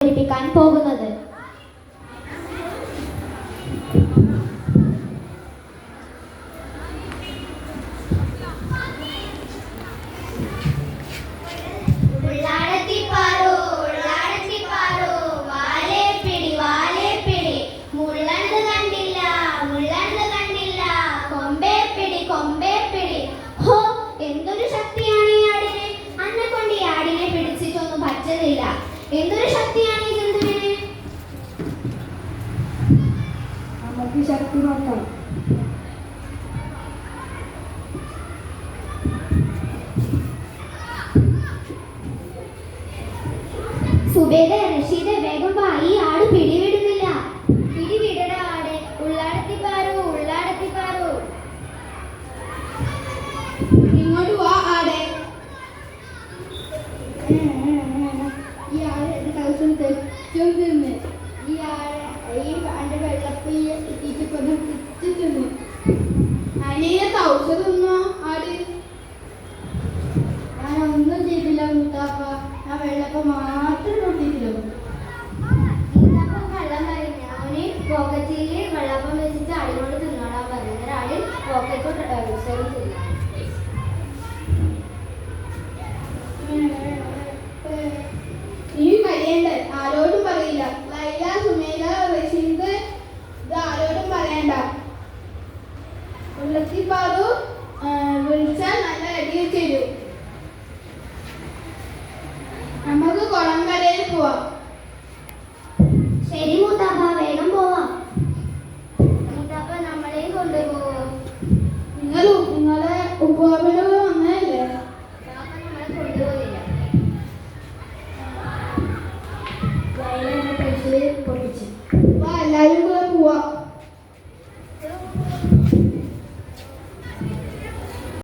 അവതരിപ്പിക്കാൻ പോകുന്നത്. എന്തൊരു ശക്തിയാണ് ഈ ആടിന്! അന്നെ കൊണ്ട് ഈ ആടിനെ പിടിച്ചിട്ടൊന്നും പറ്റുന്നില്ല. എന്തൊരു ശക്തിയാണ് ഈ ജന്തുവിന്! നമുക്ക് ശക്തി നോക്കാം. സുബേദേ, റഷീദേ, വേഗം വാ, ഈ ആട് പിടിവിടുന്നില്ല. പിടിവിടട ആട്. ഉള്ളാടത്തിപ്പാറു, ഉള്ളാടത്തിപ്പാറു. ഇങ്ങോട്ട് വാ ആടെ. ഈ ആട് എന്റെ കൗശം തെറ്റും തിന്ന്. ഈ എന്റെ വെള്ളപ്പി എത്തിയിട്ട് കൊന്ന് തെറ്റ് തിന്ന്. അതിനെ കൗശ തിന്നോ ആട്? ഞാനൊന്നും ചെയ്തില്ല മുത്താപ്പ. ആ വെള്ളപ്പ മാത്രം തൊട്ടിട്ടില്ല. കള്ളം പറയുന്ന അവന് പോക്കറ്റിൽ വെള്ളപ്പം വെച്ചിട്ട് ആടിനോട് തിന്നോടാൻ പറഞ്ഞു. ഒരാട് പോക്കറ്റ് തിന്നു. നീ കഴിയണ്ട, ആരോടും പറയില്ല. ലൈല, സുമേല, റഷീദ്, ഇത് ആരോടും പറയണ്ട. ഉള്ളത്തിപ്പാറു വിളിച്ചാൽ നല്ല അടി തരും. നമുക്ക് കുളംകരയിൽ പോവാം. ശരി മൂത്താപ്പ, വേഗം പോവാം. മൂത്താപ്പ നമ്മളെയും കൊണ്ടുപോകും. നിങ്ങളെ ഉപ്പാപ്പനോട് വന്നതല്ലേ? നമ്മളെ കൊണ്ടുപോകില്ല. എല്ലാവരും